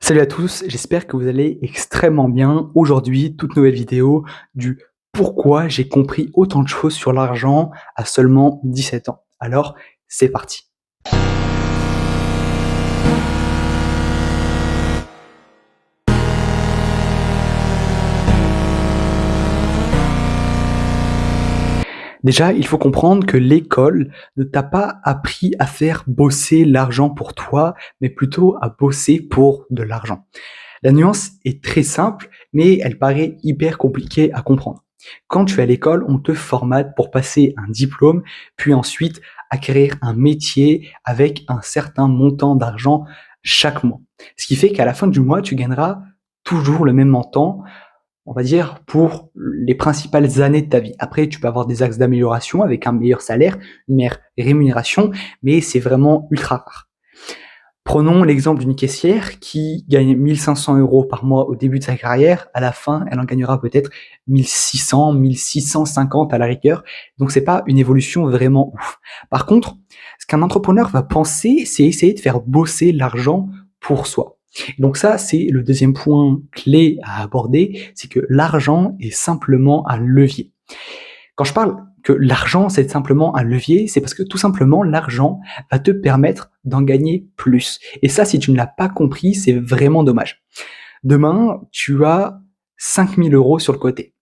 Salut à tous, j'espère que vous allez extrêmement bien. Aujourd'hui, toute nouvelle vidéo du pourquoi j'ai compris autant de choses sur l'argent à seulement 17 ans. Alors, c'est parti. Déjà, il faut comprendre que l'école ne t'a pas appris à faire bosser l'argent pour toi, mais plutôt à bosser pour de l'argent. La nuance est très simple, mais elle paraît hyper compliquée à comprendre. Quand tu es à l'école, on te formate pour passer un diplôme, puis ensuite acquérir un métier avec un certain montant d'argent chaque mois. Ce qui fait qu'à la fin du mois, tu gagneras toujours le même montant, on va dire, pour les principales années de ta vie. Après, tu peux avoir des axes d'amélioration avec un meilleur salaire, une meilleure rémunération, mais c'est vraiment ultra rare. Prenons l'exemple d'une caissière qui gagne 1500 € par mois au début de sa carrière. À la fin, elle en gagnera peut-être 1600, 1650 à la rigueur. Donc c'est pas une évolution vraiment ouf. Par contre, ce qu'un entrepreneur va penser, c'est essayer de faire bosser l'argent pour soi. Donc ça, c'est le deuxième point clé à aborder, c'est que l'argent est simplement un levier. Quand je parle que l'argent, c'est simplement un levier, c'est parce que tout simplement, l'argent va te permettre d'en gagner plus. Et ça, si tu ne l'as pas compris, c'est vraiment dommage. Demain, tu as 5000 € sur le côté.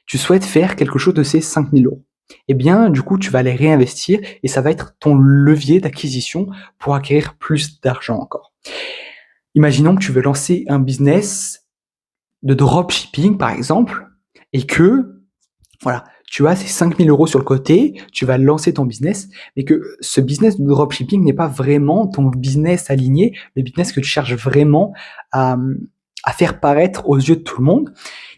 Tu souhaites faire quelque chose de ces 5000 €. Eh bien, du coup, tu vas les réinvestir et ça va être ton levier d'acquisition pour acquérir plus d'argent encore. Imaginons que tu veux lancer un business de dropshipping, par exemple, et que voilà, tu as ces 5000 € sur le côté, tu vas lancer ton business, mais que ce business de dropshipping n'est pas vraiment ton business aligné, le business que tu cherches vraiment à, à faire paraître aux yeux de tout le monde.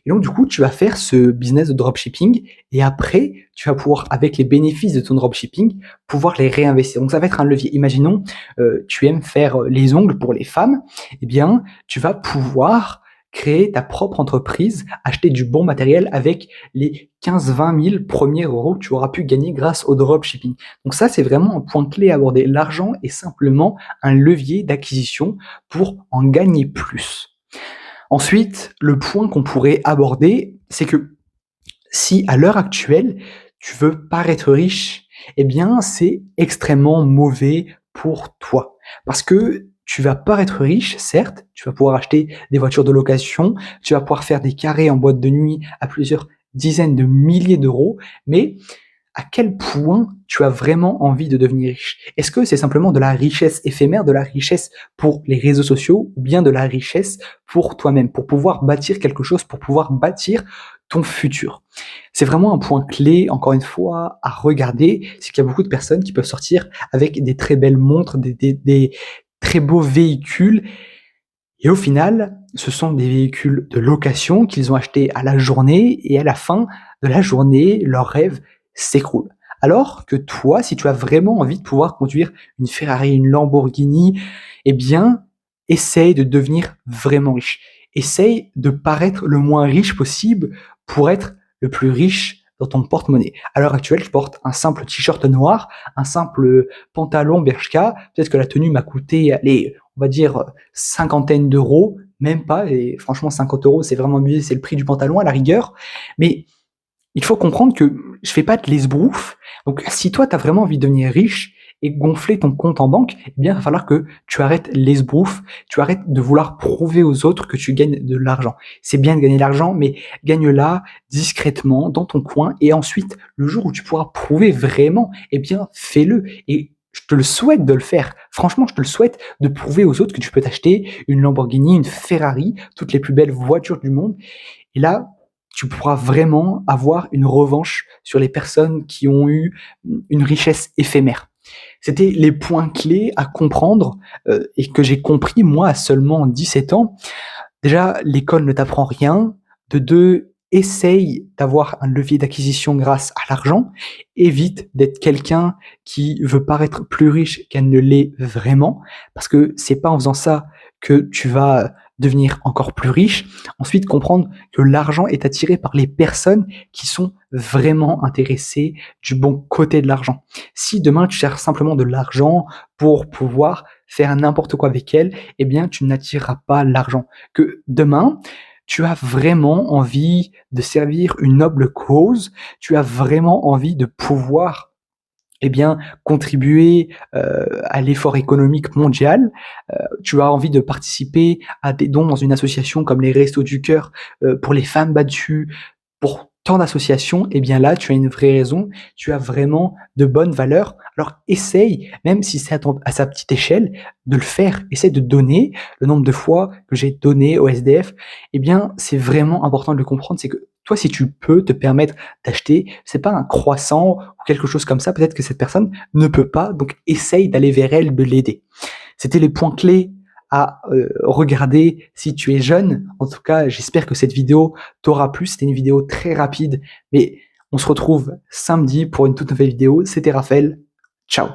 Et donc, du coup, tu vas faire ce business de dropshipping et après, tu vas pouvoir, avec les bénéfices de ton dropshipping, pouvoir les réinvestir. Donc, ça va être un levier. Imaginons, tu aimes faire les ongles pour les femmes, eh bien, tu vas pouvoir créer ta propre entreprise, acheter du bon matériel avec les 15-20 000 premiers euros que tu auras pu gagner grâce au dropshipping. Donc ça, c'est vraiment un point clé à aborder. L'argent est simplement un levier d'acquisition pour en gagner plus. Ensuite, le point qu'on pourrait aborder, c'est que si à l'heure actuelle, tu veux paraître riche, eh bien, c'est extrêmement mauvais pour toi. Parce que tu vas paraître riche, certes, tu vas pouvoir acheter des voitures de location, tu vas pouvoir faire des carrés en boîte de nuit à plusieurs dizaines de milliers d'euros, mais à quel point tu as vraiment envie de devenir riche? Est-ce que c'est simplement de la richesse éphémère, de la richesse pour les réseaux sociaux, ou bien de la richesse pour toi-même, pour pouvoir bâtir quelque chose, pour pouvoir bâtir ton futur? C'est vraiment un point clé, encore une fois, à regarder, c'est qu'il y a beaucoup de personnes qui peuvent sortir avec des très belles montres, des très beaux véhicules, et au final, ce sont des véhicules de location qu'ils ont achetés à la journée, et à la fin de la journée, leur rêve s'écroule. Alors que toi, si tu as vraiment envie de pouvoir conduire une Ferrari, une Lamborghini, eh bien, essaye de devenir vraiment riche. Essaye de paraître le moins riche possible pour être le plus riche dans ton porte-monnaie. À l'heure actuelle, je porte un simple t-shirt noir, un simple pantalon Bershka. Peut-être que la tenue m'a coûté, allez, on va dire, cinquantaine d'euros, même pas, et franchement, 50 €, c'est vraiment mieux, c'est le prix du pantalon à la rigueur. Mais il faut comprendre que je fais pas de l'esbrouf. Donc, si toi, tu as vraiment envie de devenir riche et gonfler ton compte en banque, eh bien, il va falloir que tu arrêtes l'esbrouf, tu arrêtes de vouloir prouver aux autres que tu gagnes de l'argent. C'est bien de gagner de l'argent, mais gagne-la discrètement dans ton coin et ensuite, le jour où tu pourras prouver vraiment, eh bien, fais-le. Et je te le souhaite de le faire. Franchement, je te le souhaite de prouver aux autres que tu peux t'acheter une Lamborghini, une Ferrari, toutes les plus belles voitures du monde. Et là, tu pourras vraiment avoir une revanche sur les personnes qui ont eu une richesse éphémère. C'était les points clés à comprendre et que j'ai compris moi à seulement 17 ans. Déjà, l'école ne t'apprend rien. De deux, essaye d'avoir un levier d'acquisition grâce à l'argent. Évite d'être quelqu'un qui veut paraître plus riche qu'elle ne l'est vraiment, parce que c'est pas en faisant ça que tu vas devenir encore plus riche. Ensuite, comprendre que l'argent est attiré par les personnes qui sont vraiment intéressées du bon côté de l'argent. Si demain tu cherches simplement de l'argent pour pouvoir faire n'importe quoi avec elle, eh bien, tu n'attireras pas l'argent. Que demain, tu as vraiment envie de servir une noble cause, tu as vraiment envie de pouvoir eh bien, contribuer, à l'effort économique mondial, tu as envie de participer à des dons dans une association comme les Restos du Cœur, pour les femmes battues, pour tant d'associations, eh bien là, tu as une vraie raison, tu as vraiment de bonnes valeurs. Alors essaye, même si c'est à sa petite échelle, de le faire. Essaye de donner. Le nombre de fois que j'ai donné au SDF, eh bien, c'est vraiment important de le comprendre. C'est que toi, si tu peux te permettre d'acheter, c'est pas un croissant ou quelque chose comme ça, peut-être que cette personne ne peut pas, donc essaye d'aller vers elle, de l'aider. C'était les points clés à regarder si tu es jeune. En tout cas, j'espère que cette vidéo t'aura plu. C'était une vidéo très rapide, mais on se retrouve samedi pour une toute nouvelle vidéo. C'était Raphaël. Ciao.